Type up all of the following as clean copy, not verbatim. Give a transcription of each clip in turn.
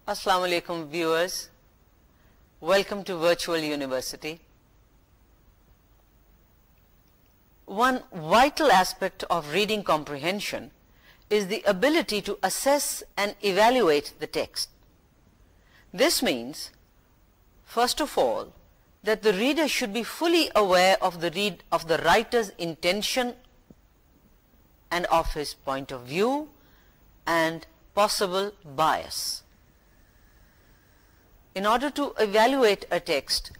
Assalamu alaikum viewers, welcome to Virtual University. One vital aspect of reading comprehension is the ability to assess and evaluate the text. This means, first of all, that the reader should be fully aware of the writer's intention and of his point of view and possible bias. In order to evaluate a text,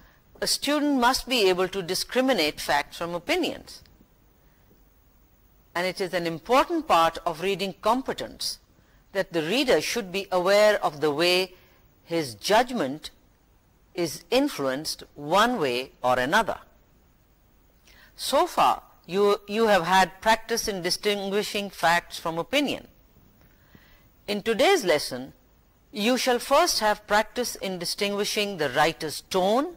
a student must be able to discriminate facts from opinions. And it is an important part of reading competence that the reader should be aware of the way his judgment is influenced one way or another. So far, you have had practice in distinguishing facts from opinion. In today's lesson, you shall first have practice in distinguishing the writer's tone,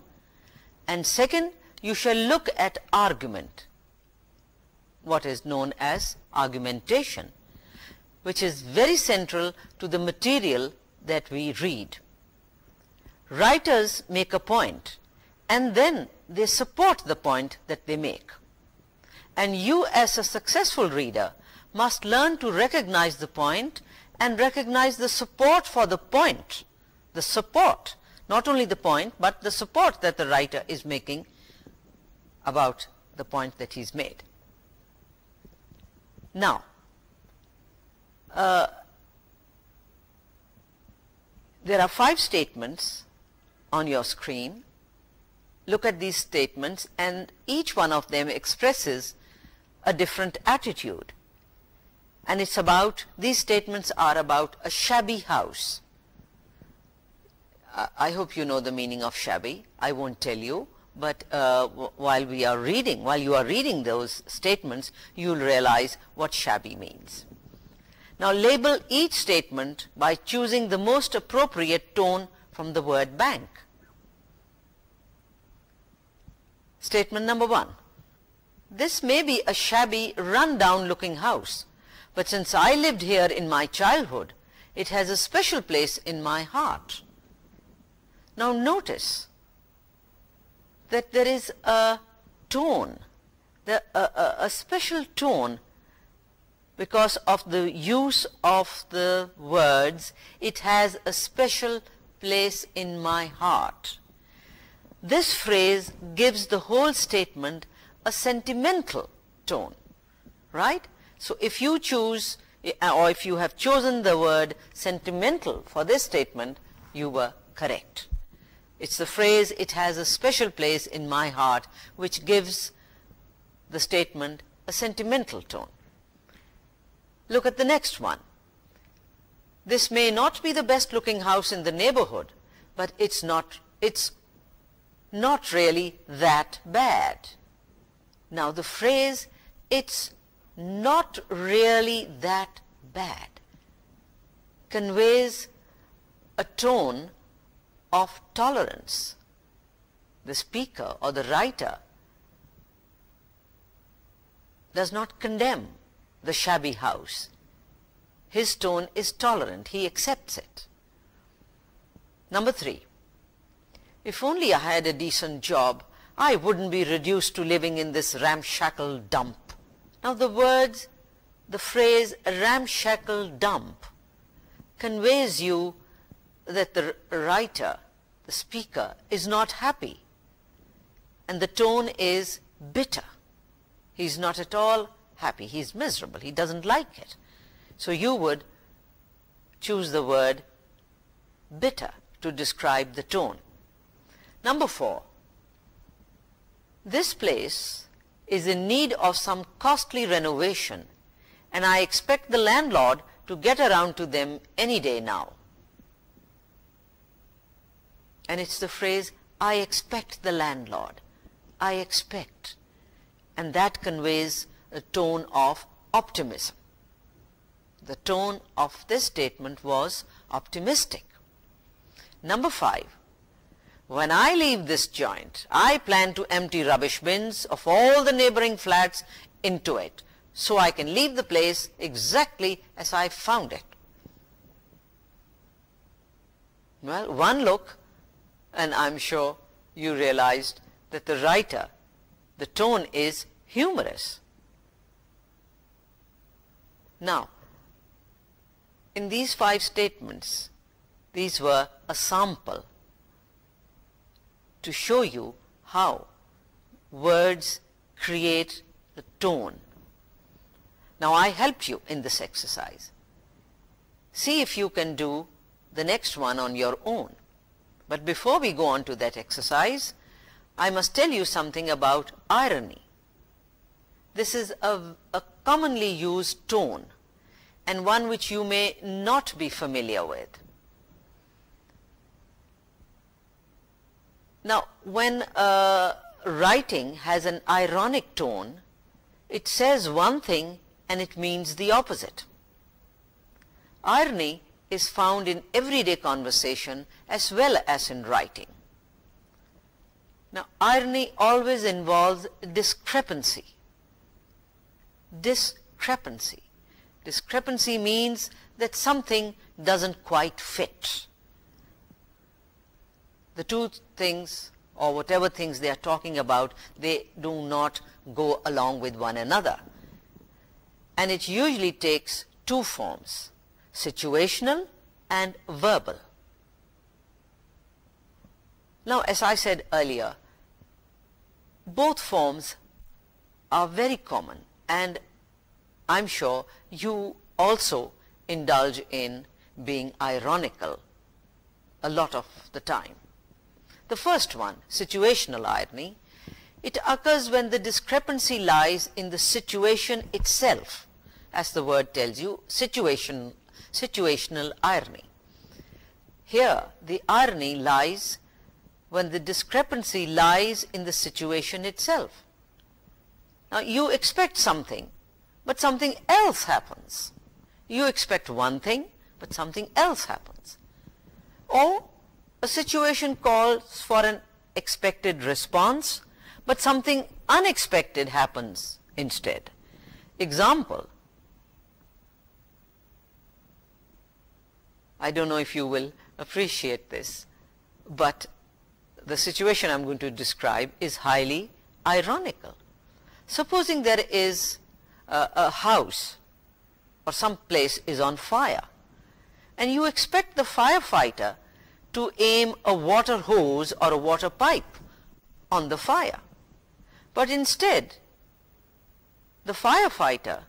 and second, you shall look at argument, what is known as argumentation, which is very central to the material that we read. Writers make a point, and then they support the point that they make. And you, as a successful reader, must learn to recognize the point and recognize the support for the point, the support, not only the point, but the support that the writer is making about the point that he's made. Now, there are 5 statements on your screen. Look at these statements, and each one of them expresses a different attitude. And it's about, these statements are about a shabby house. I hope you know the meaning of shabby. I won't tell you, but while you are reading those statements, you'll realize what shabby means. Now label each statement by choosing the most appropriate tone from the word bank. Statement number 1. This may be a shabby, run-down looking house, but since I lived here in my childhood, it has a special place in my heart. Now notice that there is a tone, a special tone, because of the use of the words, it has a special place in my heart. This phrase gives the whole statement a sentimental tone, right? So if you choose, or if you have chosen the word sentimental for this statement, you were correct. It's the phrase, it has a special place in my heart, which gives the statement a sentimental tone. Look at the next one. This may not be the best looking house in the neighborhood, but it's not really that bad. Now the phrase, it's not really that bad, conveys a tone of tolerance. The speaker or the writer does not condemn the shabby house. His tone is tolerant. He accepts it. Number 3. If only I had a decent job, I wouldn't be reduced to living in this ramshackle dump. Now the phrase ramshackle dump conveys you that the writer, the speaker, is not happy, and the tone is bitter. He's not at all happy. He's miserable. He doesn't like it. So you would choose the word bitter to describe the tone. Number 4. This place is in need of some costly renovation, and I expect the landlord to get around to them any day now. And it's the phrase, I expect the landlord. I expect. And that conveys a tone of optimism. The tone of this statement was optimistic. Number 5. When I leave this joint, I plan to empty rubbish bins of all the neighboring flats into it, so I can leave the place exactly as I found it. Well, one look and I'm sure you realized that the writer, the tone is humorous. Now, in these 5 statements, these were a sample to show you how words create the tone. Now, I helped you in this exercise. See if you can do the next one on your own. But before we go on to that exercise, I must tell you something about irony. This is a commonly used tone and one which you may not be familiar with. Now, when writing has an ironic tone, it says one thing and it means the opposite. Irony is found in everyday conversation as well as in writing. Now, irony always involves discrepancy. Discrepancy. Discrepancy means that something doesn't quite fit. The two things, or whatever things they are talking about, they do not go along with one another. And it usually takes 2 forms, situational and verbal. Now, as I said earlier, both forms are very common, and I'm sure you also indulge in being ironical a lot of the time. The first one, situational irony, it occurs when the discrepancy lies in the situation itself, as the word tells you, situational irony. Here, the irony lies when the discrepancy lies in the situation itself. Now, you expect something, but something else happens. You expect one thing, but something else happens. Or a situation calls for an expected response, but something unexpected happens instead. Example, I don't know if you will appreciate this, but the situation I'm going to describe is highly ironical. Supposing there is a house or some place is on fire, and you expect the firefighter to aim a water hose or a water pipe on the fire. But instead, the firefighter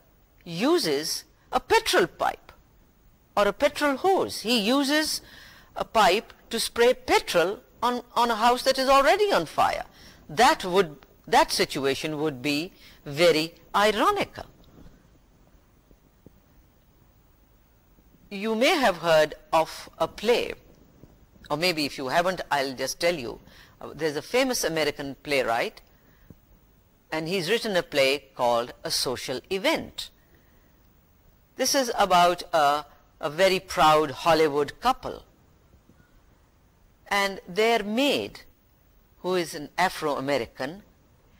uses a petrol pipe or a petrol hose. He uses a pipe to spray petrol on a house that is already on fire. That situation would be very ironical. You may have heard of a play, or maybe if you haven't, I'll just tell you. There's a famous American playwright, and he's written a play called A Social Event. This is about a very proud Hollywood couple, and their maid, who is an Afro-American,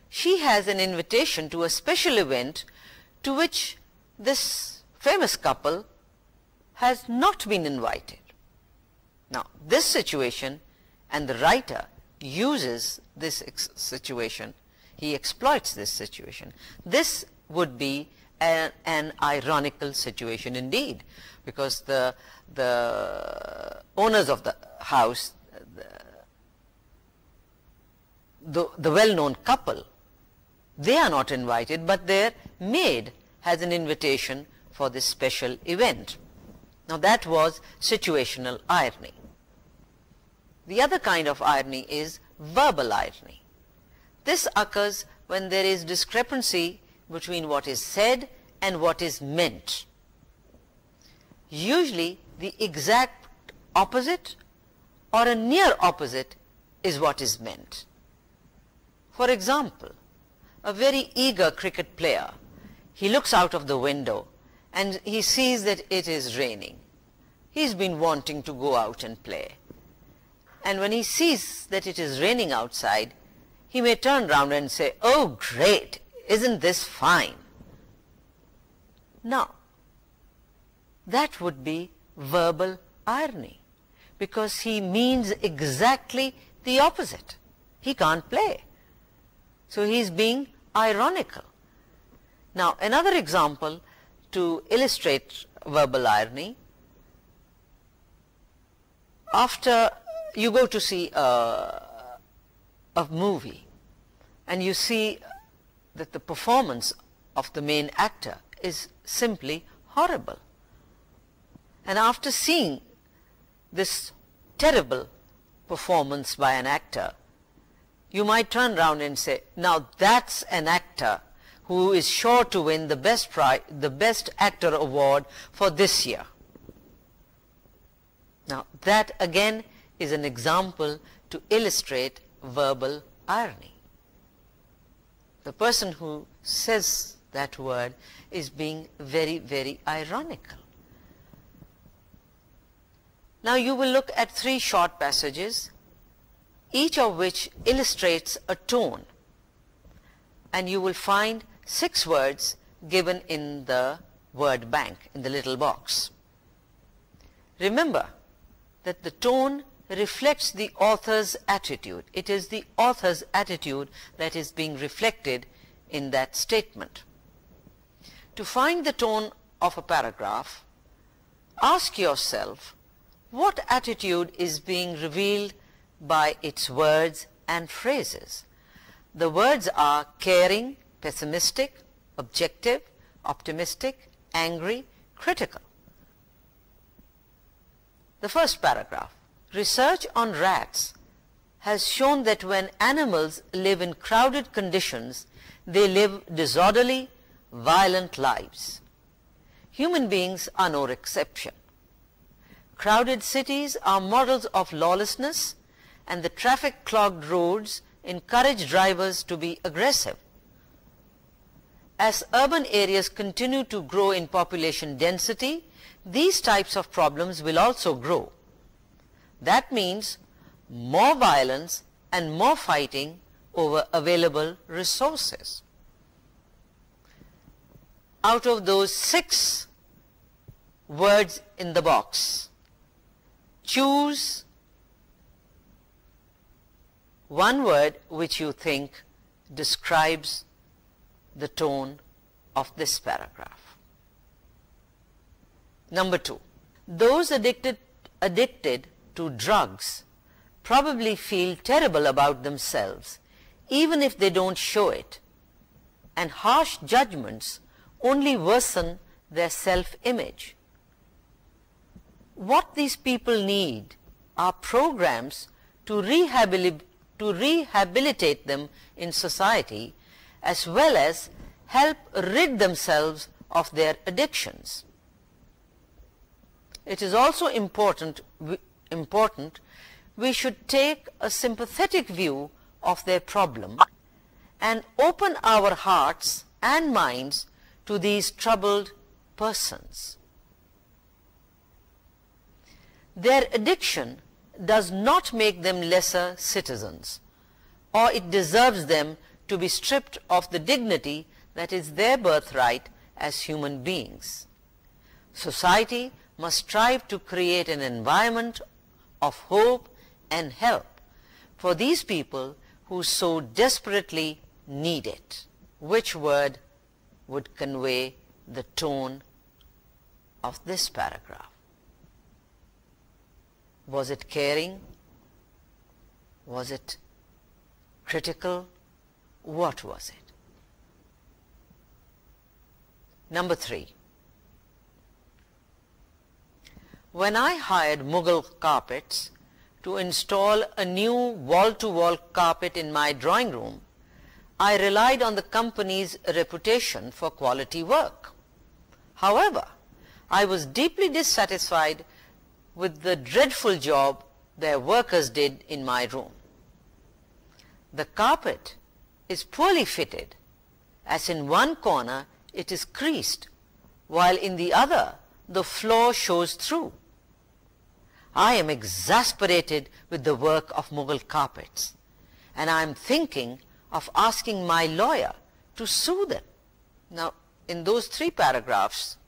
she has an invitation to a special event to which this famous couple has not been invited. Now, this situation, and the writer uses this situation, he exploits this situation. This would be an ironical situation indeed, because the owners of the house, the well-known couple, they are not invited, but their maid has an invitation for this special event. Now, that was situational irony. The other kind of irony is verbal irony. This occurs when there is discrepancy between what is said and what is meant. Usually, the exact opposite or a near opposite is what is meant. For example, a very eager cricket player, he looks out of the window and he sees that it is raining. He's been wanting to go out and play. And when he sees that it is raining outside, he may turn round and say, "Oh, great, isn't this fine?" Now, that would be verbal irony, because he means exactly the opposite. He can't play. So he is being ironical. Now, another example to illustrate verbal irony. After you go to see a movie and you see that the performance of the main actor is simply horrible. And after seeing this terrible performance by an actor, you might turn around and say, now that's an actor who is sure to win the best actor award for this year. Now that again is an example to illustrate verbal irony. The person who says that word is being very, very ironical. Now you will look at 3 short passages, each of which illustrates a tone, and you will find 6 words given in the word bank, in the little box. Remember that the tone reflects the author's attitude. It is the author's attitude that is being reflected in that statement. To find the tone of a paragraph, ask yourself what attitude is being revealed by its words and phrases. The words are caring, pessimistic, objective, optimistic, angry, critical. The first paragraph. Research on rats has shown that when animals live in crowded conditions, they live disorderly, violent lives. Human beings are no exception. Crowded cities are models of lawlessness, and the traffic-clogged roads encourage drivers to be aggressive. As urban areas continue to grow in population density, these types of problems will also grow. That means more violence and more fighting over available resources. Out of those 6 words in the box, choose one word which you think describes the tone of this paragraph. Number 2, those addicted to drugs probably feel terrible about themselves even if they don't show it, and harsh judgments only worsen their self-image. What these people need are programs to rehabilitate them in society, as well as help rid themselves of their addictions. It is also important we should take a sympathetic view of their problem and open our hearts and minds to these troubled persons. Their addiction does not make them lesser citizens, or it deserves them to be stripped of the dignity that is their birthright as human beings. Society must strive to create an environment of hope and help for these people who so desperately need it. Which word would convey the tone of this paragraph? Was it caring? Was it critical? What was it? Number 3. When I hired Mughal carpets to install a new wall-to-wall carpet in my drawing room, I relied on the company's reputation for quality work. However, I was deeply dissatisfied with the dreadful job their workers did in my room. The carpet is poorly fitted, as in one corner it is creased, while in the other the floor shows through. I am exasperated with the work of Mughal carpets, and I am thinking of asking my lawyer to sue them. Now, in those 3 paragraphs,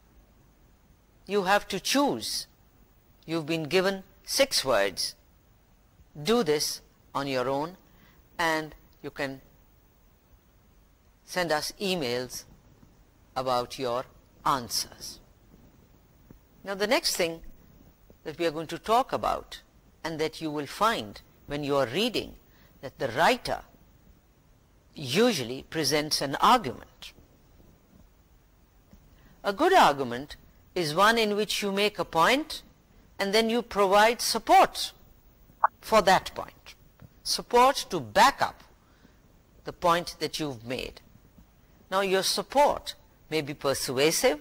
you have to choose. You've been given 6 words. Do this on your own, and you can send us emails about your answers. Now the next thing that we are going to talk about, and that you will find when you are reading, that the writer usually presents an argument. A good argument is one in which you make a point and then you provide support for that point, support to back up the point that you've made. Now your support may be persuasive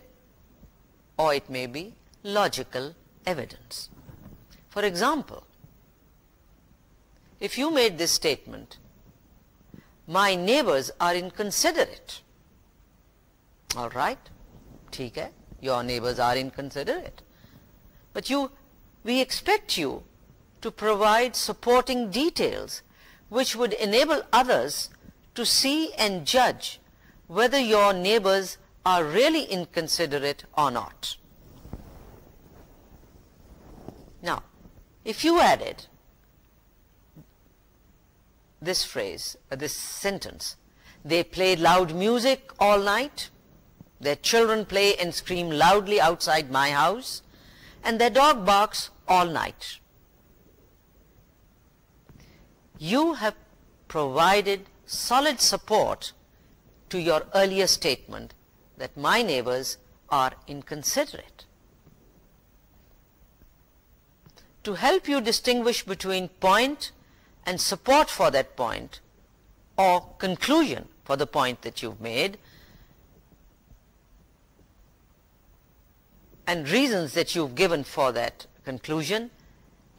or it may be logical evidence. For example, if you made this statement, my neighbors are inconsiderate. All right, ठीक है, your neighbors are inconsiderate. But we expect you to provide supporting details which would enable others to see and judge whether your neighbors are really inconsiderate or not. Now, if you added this phrase, this sentence, they played loud music all night, their children play and scream loudly outside my house, and their dog barks all night. You have provided solid support to your earlier statement that my neighbors are inconsiderate. To help you distinguish between point and support for that point, or conclusion for the point that you've made, and reasons that you've given for that conclusion,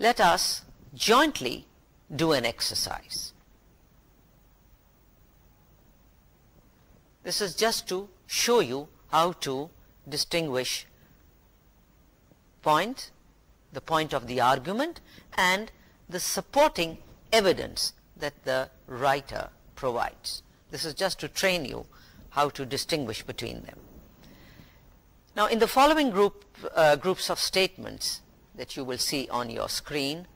let us jointly do an exercise. This is just to show you how to distinguish point, the point of the argument, and the supporting evidence that the writer provides. This is just to train you how to distinguish between them. Now, in the following groups of statements that you will see on your screen,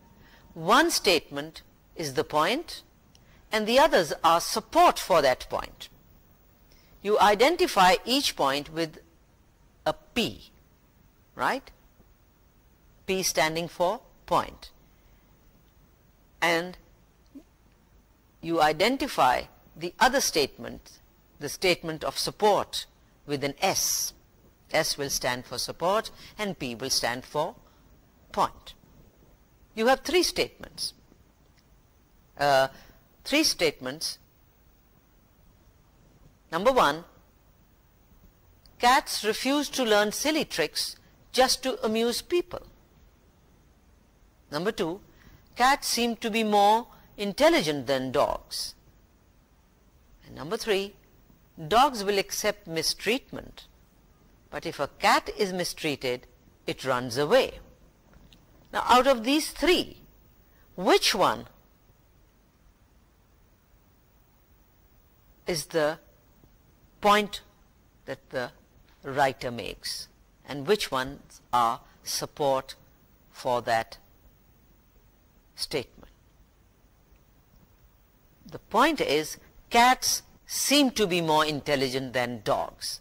one statement is the point and the others are support for that point. You identify each point with a P, right? P standing for point. And you identify the other statement, the statement of support, with an S. S will stand for support and P will stand for point. You have three statements. Number one, cats refuse to learn silly tricks just to amuse people. Number two, cats seem to be more intelligent than dogs. And number three, dogs will accept mistreatment, but if a cat is mistreated, it runs away. Now, out of these three, which one is the point that the writer makes, and which ones are support for that statement? The point is, cats seem to be more intelligent than dogs.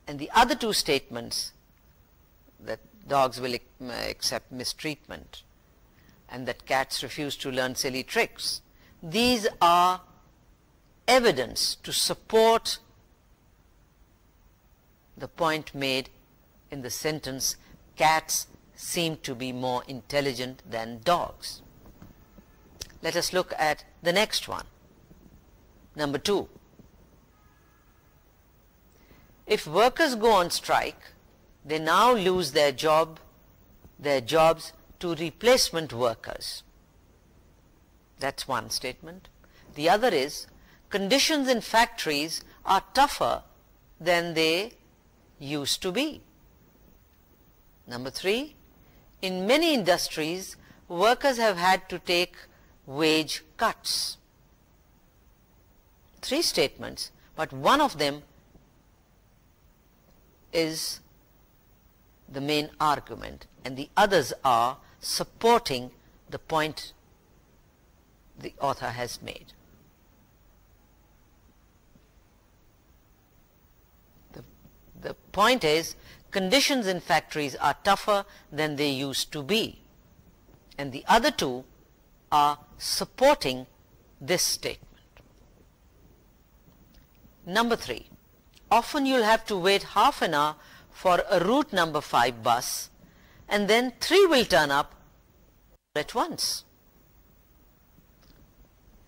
And the other two statements, that dogs will accept mistreatment and that cats refuse to learn silly tricks, these are evidence to support the point made in the sentence, cats seem to be more intelligent than dogs. Let us look at the next one. Number two. If workers go on strike, they now lose their jobs to replacement workers. That's one statement. The other is, conditions in factories are tougher than they used to be. Number three, in many industries, workers have had to take wage cuts. Three statements, but one of them is the main argument and the others are supporting the point the author has made. The point is, conditions in factories are tougher than they used to be, and the other two are supporting this statement. Number 3, often you'll have to wait half an hour for a route number 5 bus, and then 3 will turn up at once.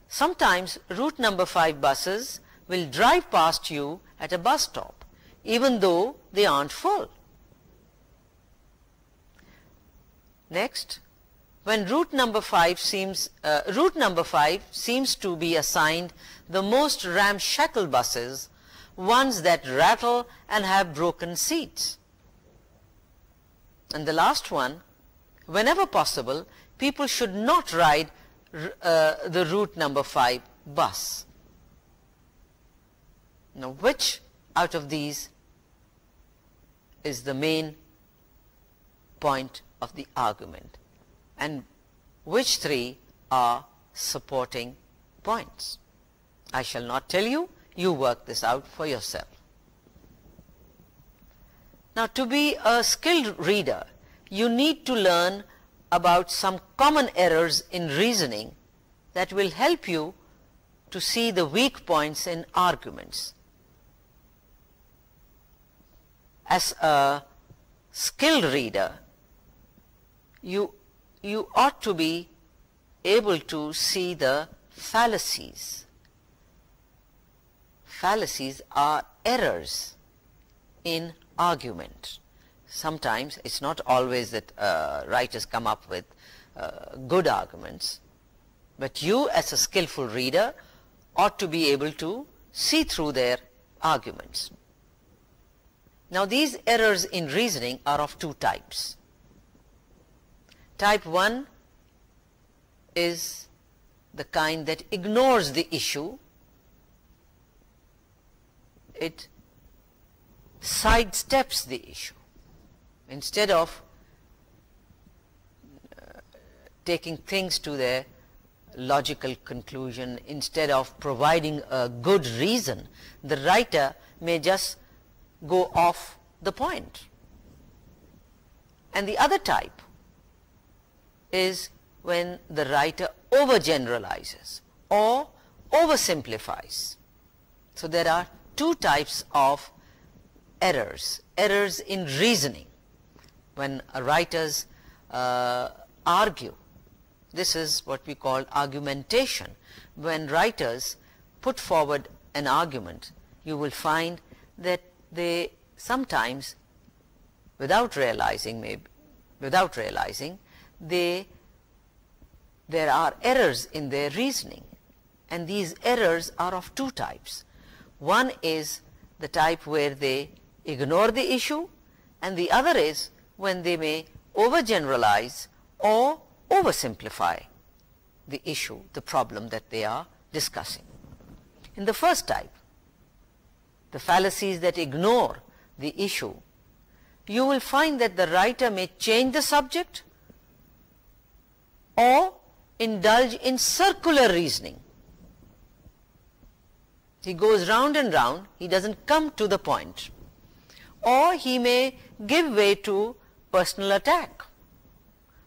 Sometimes route number 5 buses will drive past you at a bus stop, even though they aren't full. Next, when route number 5 seems to be assigned the most ramshackle buses, ones that rattle and have broken seats. And the last one, whenever possible, people should not ride the route number 5 bus. Now, which out of these is the main point of the argument, and which 3 are supporting points? I shall not tell you, you work this out for yourself. Now, to be a skilled reader, you need to learn about some common errors in reasoning that will help you to see the weak points in arguments. As a skilled reader, you ought to be able to see the fallacies. Fallacies are errors in argument. Sometimes it's not always that writers come up with good arguments, but you as a skillful reader ought to be able to see through their arguments. Now, these errors in reasoning are of 2 types. Type 1 is the kind that ignores the issue. It sidesteps the issue. Instead of taking things to their logical conclusion, instead of providing a good reason, the writer may just go off the point. And the other type is when the writer overgeneralizes or oversimplifies. So there are 2 types of errors. Errors in reasoning. When writers argue, this is what we call argumentation. When writers put forward an argument, you will find that they sometimes, without realizing, there are errors in their reasoning, and these errors are of 2 types. One is the type where they ignore the issue, and the other is when they may overgeneralize or oversimplify the issue, the problem that they are discussing. In the first type, the fallacies that ignore the issue, you will find that the writer may change the subject or indulge in circular reasoning. He goes round and round, he doesn't come to the point. Or he may give way to personal attack,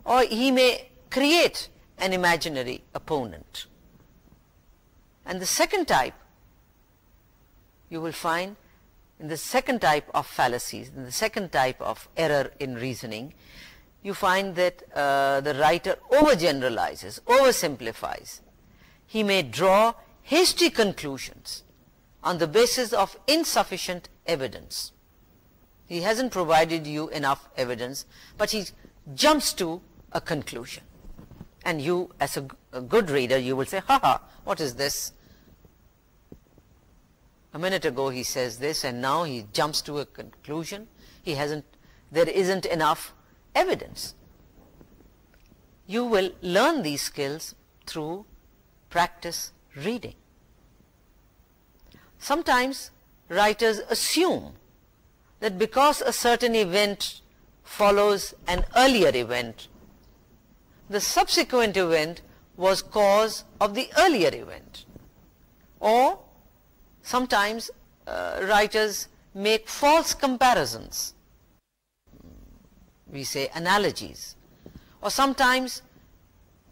or he may create an imaginary opponent. And the second type, you will find in the second type of fallacies, in the second type of error in reasoning, you find that the writer overgeneralizes, oversimplifies. He may draw hasty conclusions on the basis of insufficient evidence. He hasn't provided you enough evidence, but he jumps to a conclusion. And you, as a good reader, you will say, ha ha, what is this? A minute ago he says this, and now he jumps to a conclusion. There isn't enough evidence. You will learn these skills through practice reading. Sometimes writers assume that because a certain event follows an earlier event, the subsequent event was cause of the earlier event. Or sometimes writers make false comparisons. We say analogies. Or sometimes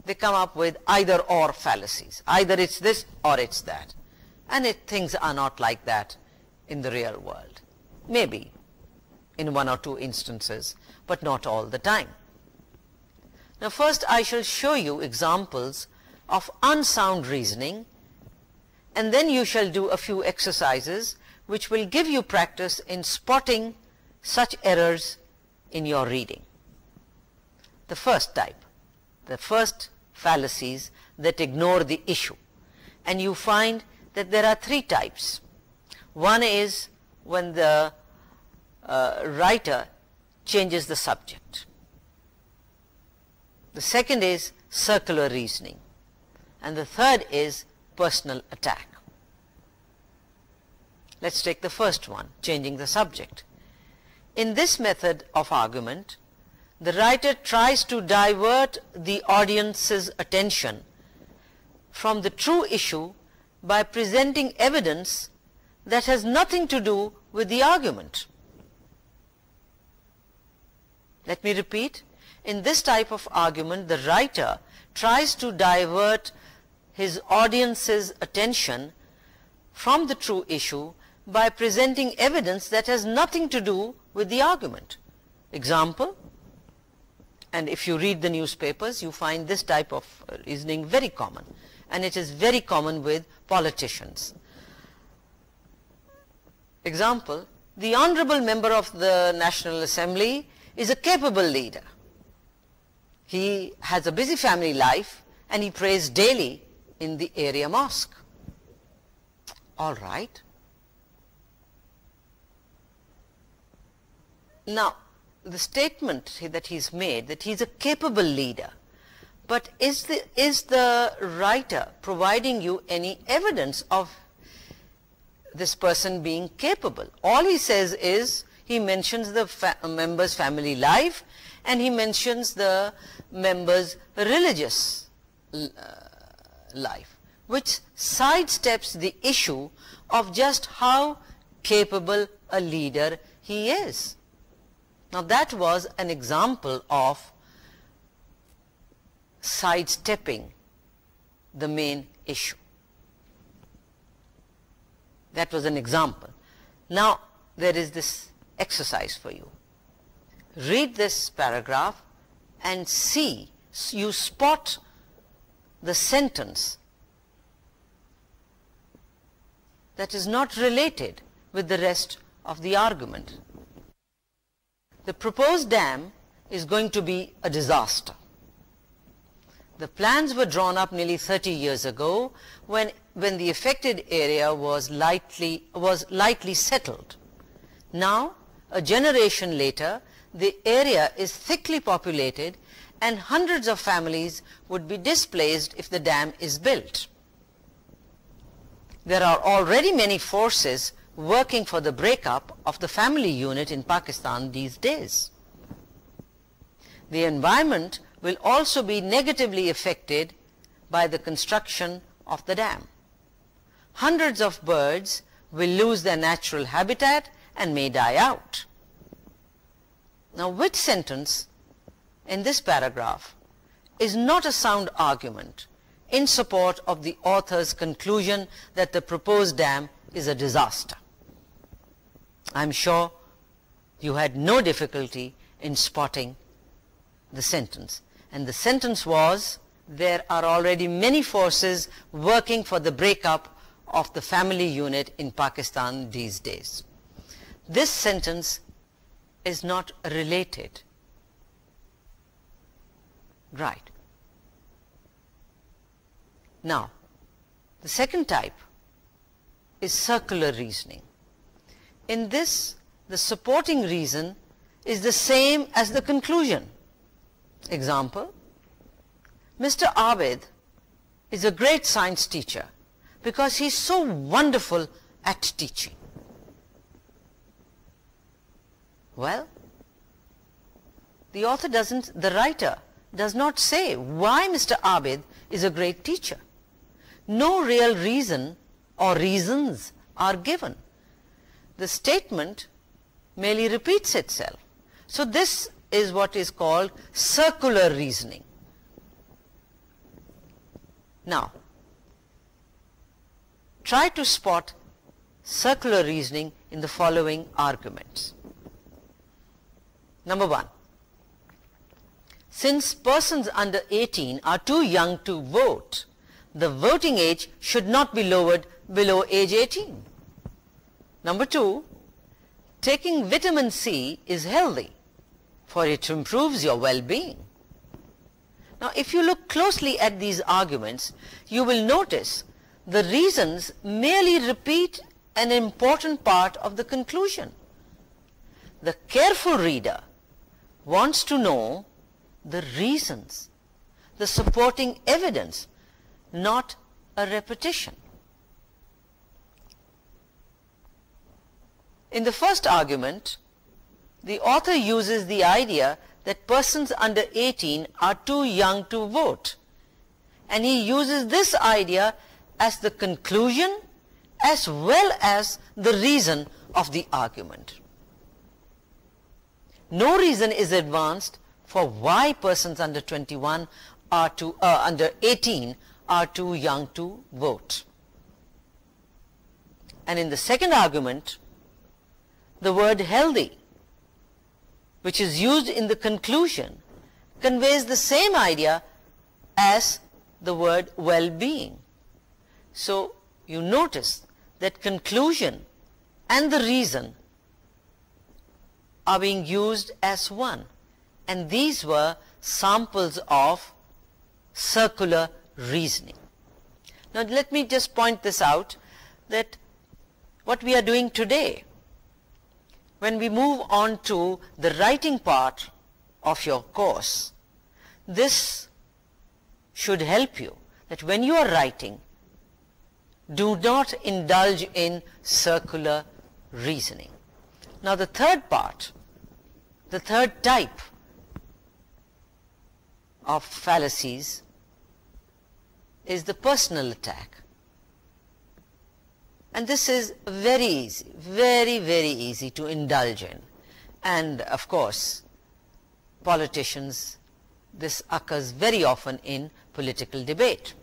they come up with either or fallacies. Either it's this or it's that. And things are not like that in the real world. Maybe in one or two instances, but not all the time. Now first I shall show you examples of unsound reasoning, and then you shall do a few exercises which will give you practice in spotting such errors in your reading. The first type, the first fallacies that ignore the issue. And you find that there are three types. One is when the writer changes the subject. The second is circular reasoning. And the third is personal attack. Let's take the first one, changing the subject. In this method of argument, the writer tries to divert the audience's attention from the true issue by presenting evidence that has nothing to do with the argument. Let me repeat. In this type of argument, the writer tries to divert his audience's attention from the true issue by presenting evidence that has nothing to do with the argument. Example, and if you read the newspapers, you find this type of reasoning very common, and it is very common with politicians. Example, the honorable member of the National Assembly is a capable leader. He has a busy family life and he prays daily in the area mosque. All right. Now, the statement that he's made, that he's a capable leader, but is the writer providing you any evidence of this person being capable? All he says is, he mentions the member's family life and he mentions the member's religious life, which sidesteps the issue of just how capable a leader he is. Now that was an example of sidestepping the main issue. That was an example. Now there is this exercise for you. Read this paragraph and see, you spot the sentence that is not related with the rest of the argument. The proposed dam is going to be a disaster. The plans were drawn up nearly 30 years ago when the affected area was lightly settled. Now, a generation later, the area is thickly populated and hundreds of families would be displaced if the dam is built. There are already many forces working for the breakup of the family unit in Pakistan these days. The environment will also be negatively affected by the construction of the dam. Hundreds of birds will lose their natural habitat and may die out. Now, which sentence in this paragraph is not a sound argument in support of the author's conclusion that the proposed dam is a disaster? I'm sure you had no difficulty in spotting the sentence. And the sentence was, there are already many forces working for the breakup of the family unit in Pakistan these days. This sentence is not related. Right. Now, the second type is circular reasoning. In this, the supporting reason is the same as the conclusion. Example, Mr. Abid is a great science teacher because he's so wonderful at teaching. Well, the writer does not say why Mr. Abid is a great teacher. No real reason or reasons are given. The statement merely repeats itself. So this is what is called circular reasoning. Now, try to spot circular reasoning in the following arguments. Number 1. Since persons under 18 are too young to vote, the voting age should not be lowered below age 18. Number 2. Taking vitamin C is healthy, for it improves your well-being. Now, if you look closely at these arguments, you will notice the reasons merely repeat an important part of the conclusion. The careful reader wants to know the reasons, the supporting evidence, not a repetition. In the first argument, the author uses the idea that persons under 18 are too young to vote, and he uses this idea as the conclusion as well as the reason of the argument. No reason is advanced for why persons under 18 are too young to vote. And in the second argument, the word healthy, which is used in the conclusion, conveys the same idea as the word well-being. So you notice that conclusion and the reason are being used as one, and these were samples of circular reasoning. Now let me just point this out, that what we are doing today, when we move on to the writing part of your course, this should help you, that when you are writing, do not indulge in circular reasoning. Now the third part, the third type of fallacies is the personal attack. And this is very easy, very, very easy to indulge in. And of course, politicians, this occurs very often in political debate.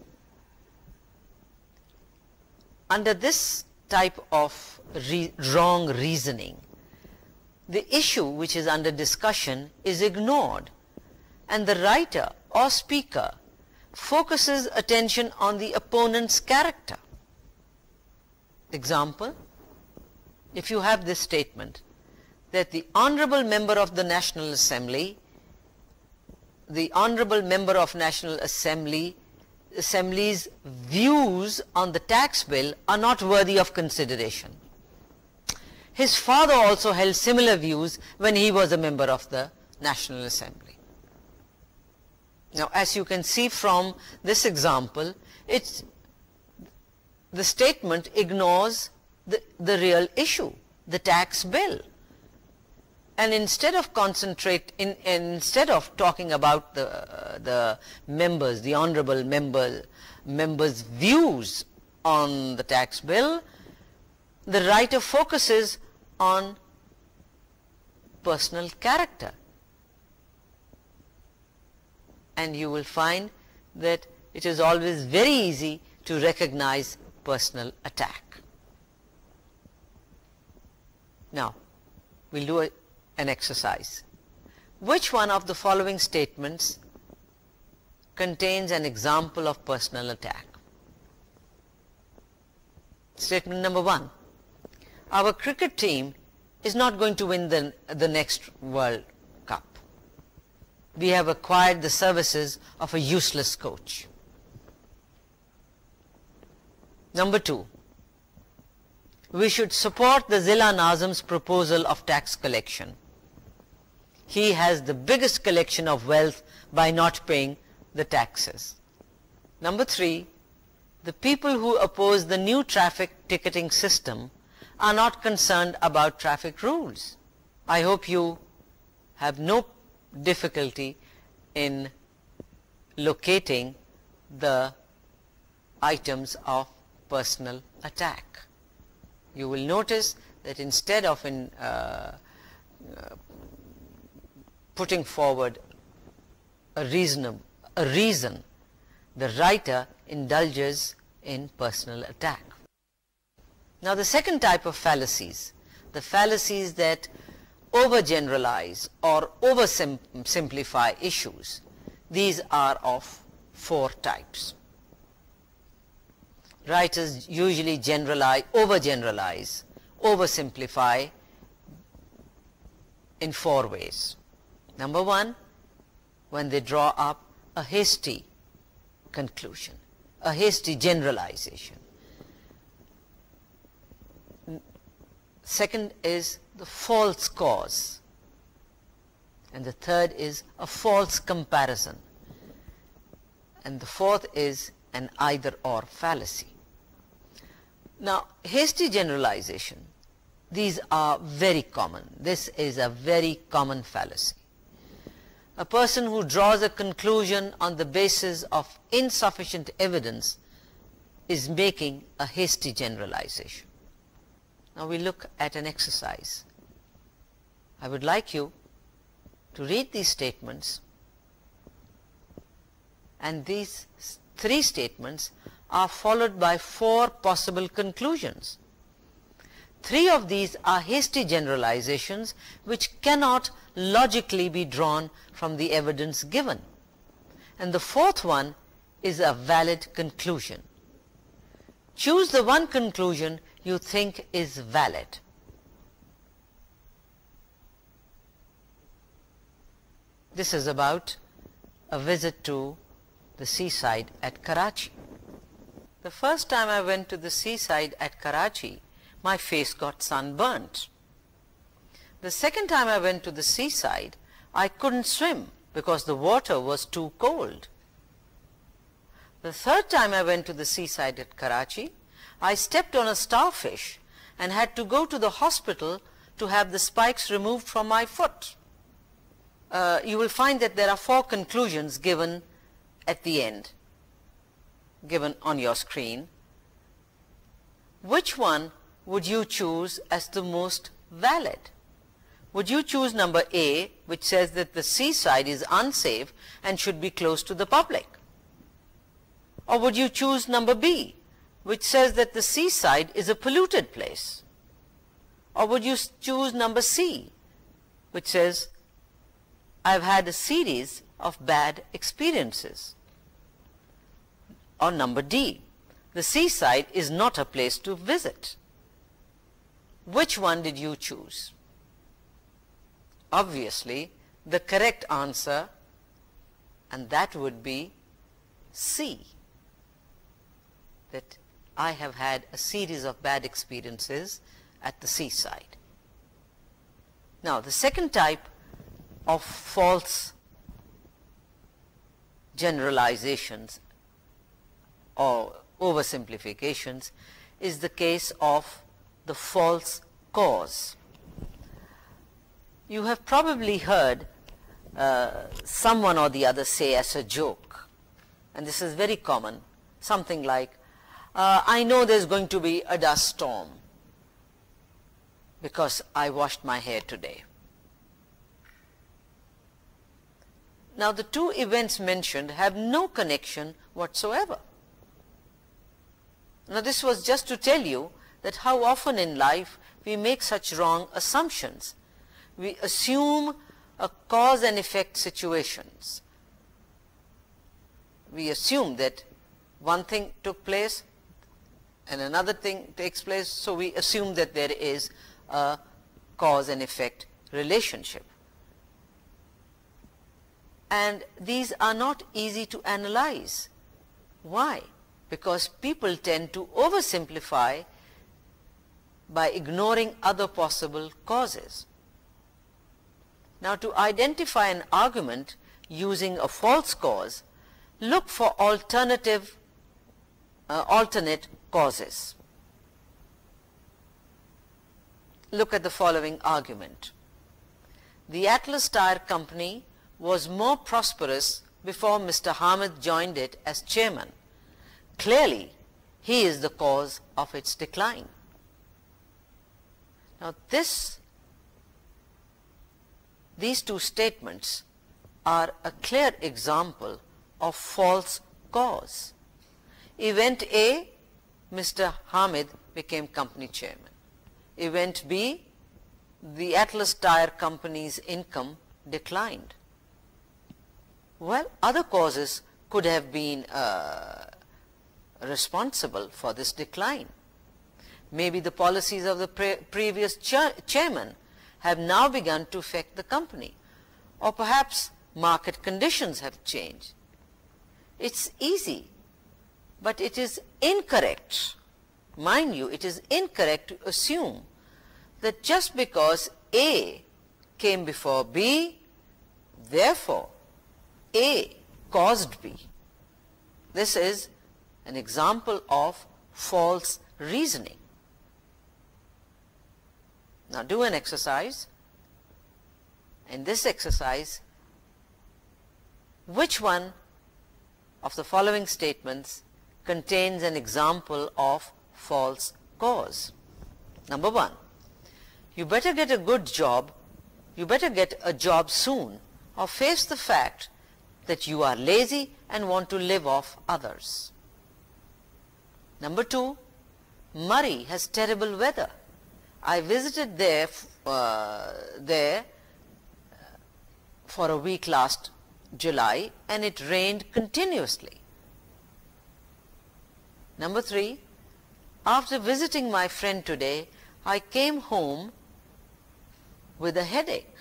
Under this type of wrong reasoning, the issue which is under discussion is ignored, and the writer or speaker focuses attention on the opponent's character. Example, if you have this statement that the honorable member of the National Assembly, Assembly's views on the tax bill are not worthy of consideration. His father also held similar views when he was a member of the National Assembly. Now, as you can see from this example, the statement ignores the real issue, the tax bill. And instead of talking about the members, the honorable members' views on the tax bill, the writer focuses on personal character. And you will find that it is always very easy to recognize personal attack. Now, we'll do an exercise. Which one of the following statements contains an example of personal attack? Statement number 1. Our cricket team is not going to win the next World Cup. We have acquired the services of a useless coach. Number 2. We should support the Zilla Nazim's proposal of tax collection. He has the biggest collection of wealth by not paying the taxes. Number 3. The people who oppose the new traffic ticketing system are not concerned about traffic rules. I hope you have no difficulty in locating the items of personal attack. You will notice that instead of putting forward a reason, the writer indulges in personal attack. Now, the second type of fallacies, the fallacies that overgeneralize or oversimplify issues, these are of 4 types. Writers usually overgeneralize, oversimplify in 4 ways. Number 1, when they draw up a hasty conclusion, a hasty generalization. Second is the false cause, and the third is a false comparison, and the fourth is an either-or fallacy. Now, hasty generalization, these are very common. This is a very common fallacy. A person who draws a conclusion on the basis of insufficient evidence is making a hasty generalization. Now we look at an exercise. I would like you to read these statements, and these 3 statements are followed by 4 possible conclusions. 3 of these are hasty generalizations which cannot logically be drawn from the evidence given, and the 4th one is a valid conclusion. Choose the one conclusion you think is valid. This is about a visit to the seaside at Karachi. The first time I went to the seaside at Karachi, my face got sunburnt. The second time I went to the seaside, I couldn't swim because the water was too cold. The third time I went to the seaside at Karachi, I stepped on a starfish and had to go to the hospital to have the spikes removed from my foot. You will find that there are 4 conclusions given at the end, given on your screen. Which one would you choose as the most valid? Would you choose number A, which says that the seaside is unsafe and should be closed to the public? Or would you choose number B, which says that the seaside is a polluted place? Or would you choose number C, which says, I've had a series of bad experiences? Or number D, the seaside is not a place to visit? Which one did you choose? Obviously, the correct answer, and that would be C, that I have had a series of bad experiences at the seaside. Now, the second type of false generalizations or oversimplifications is the case of the false cause. You have probably heard someone or the other say as a joke, and this is very common, something like, I know there's going to be a dust storm because I washed my hair today. Now, the 2 events mentioned have no connection whatsoever. Now, this was just to tell you that how often in life we make such wrong assumptions. We assume a cause and effect situations. We assume that one thing took place and another thing takes place, so we assume that there is a cause and effect relationship. And these are not easy to analyze. Why? Because people tend to oversimplify by ignoring other possible causes. Now, to identify an argument using a false cause, look for alternate causes. Look at the following argument. The Atlas Tire Company was more prosperous before Mr. Hamid joined it as chairman. Clearly, he is the cause of its decline. Now, these two statements are a clear example of false cause. Event A, Mr. Hamid became company chairman. Event B, the Atlas Tire Company's income declined. Well, other causes could have been responsible for this decline. Maybe the policies of the previous chairman have now begun to affect the company, or perhaps market conditions have changed. It's easy, but it is incorrect. Mind you, it is incorrect to assume that just because A came before B, therefore A caused B. This is an example of false reasoning. Now do an exercise. In this exercise, which one of the following statements contains an example of false cause? Number 1, you better get a good job, you better get a job soon, or face the fact that you are lazy and want to live off others. Number 2, Murray has terrible weather. I visited there for a week last July and it rained continuously. Number 3, after visiting my friend today, I came home with a headache.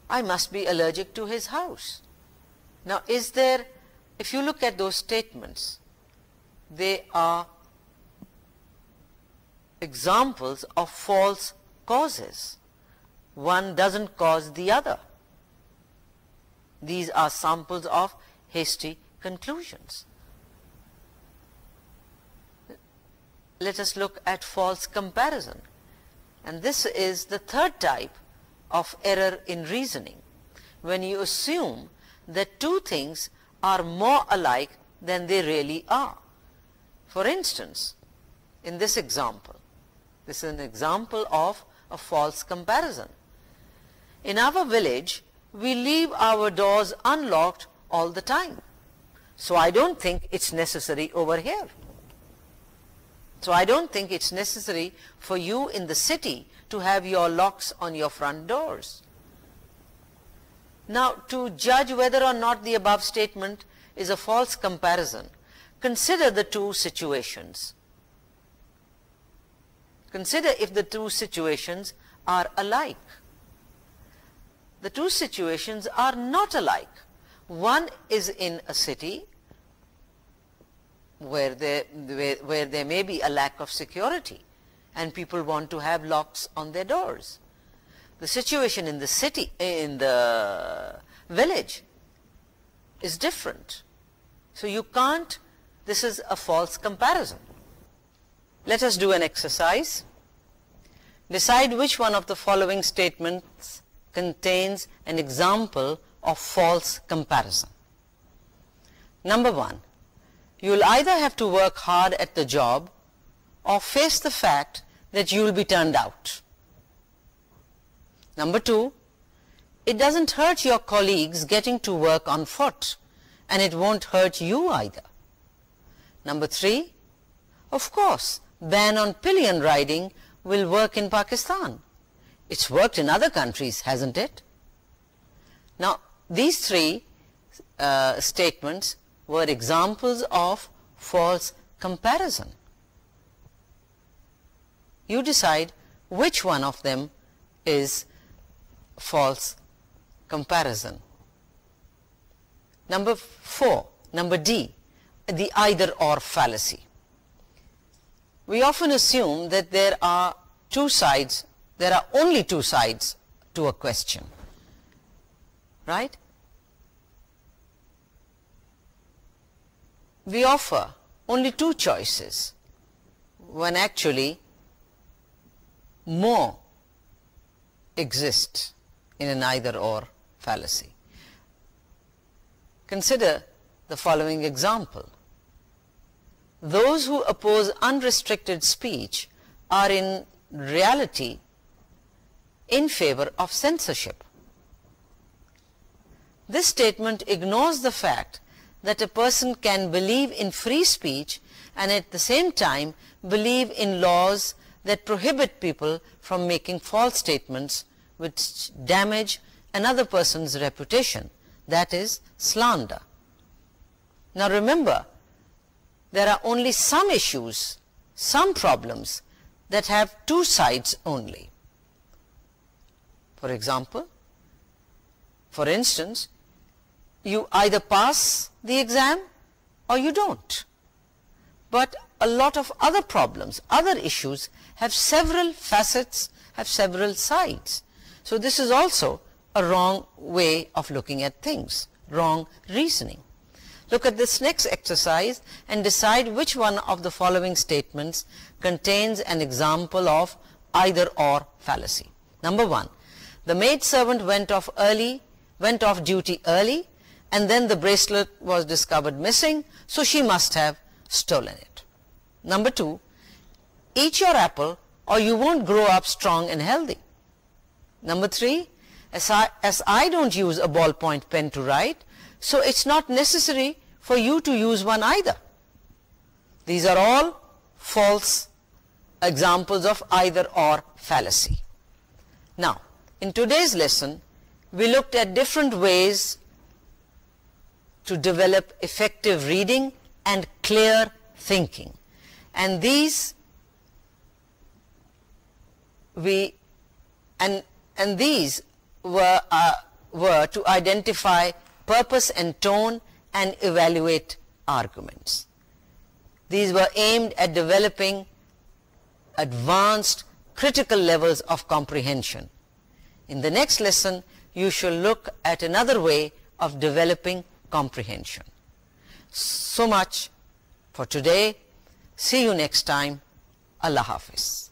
I must be allergic to his house. Now, if you look at those statements, they are examples of false causes. One doesn't cause the other. These are samples of hasty conclusions. Let us look at false comparison. And this is the third type of error in reasoning, when you assume that two things are more alike than they really are. For instance, in this example, this is an example of a false comparison. In our village, we leave our doors unlocked all the time. So I don't think it's necessary over here. So I don't think it's necessary for you in the city to have your locks on your front doors. Now, to judge whether or not the above statement is a false comparison, consider the two situations. Consider if the two situations are alike. The two situations are not alike. One is in a city where there may be a lack of security and people want to have locks on their doors. The situation in the village is different. So you can't, this is a false comparison. Let us do an exercise. Decide which one of the following statements contains an example of false comparison. Number 1, you will either have to work hard at the job or face the fact that you will be turned out. Number 2, it doesn't hurt your colleagues getting to work on foot, and it won't hurt you either. Number 3, of course, ban on pillion riding will work in Pakistan. It's worked in other countries, hasn't it? Now, these three statements were examples of false comparison. You decide which one of them is false comparison. Number 4, number D, the either-or fallacy. We often assume that there are only two sides to a question, right? We offer only two choices when actually more exist in an either-or fallacy. Consider the following example. Those who oppose unrestricted speech are in reality in favor of censorship. This statement ignores the fact that a person can believe in free speech and at the same time believe in laws that prohibit people from making false statements which damage another person's reputation, that is slander. Now remember, there are only some issues, some problems that have two sides only. For example, for instance, you either pass the exam or you don't. But a lot of other problems, other issues have several facets, have several sides. So this is also a wrong way of looking at things, wrong reasoning. Look at this next exercise and decide which one of the following statements contains an example of either or fallacy. Number 1, the maidservant went off duty early, and then the bracelet was discovered missing, so she must have stolen it. Number 2, eat your apple or you won't grow up strong and healthy. Number 3, as I don't use a ballpoint pen to write, so it's not necessary for you to use one either. These are all false examples of either or fallacy. Now, in today's lesson, we looked at different ways to develop effective reading and clear thinking. And these were to identify purpose and tone and evaluate arguments. These were aimed at developing advanced critical levels of comprehension. In the next lesson, you shall look at another way of developing comprehension. So much for today. See you next time. Allah Hafiz.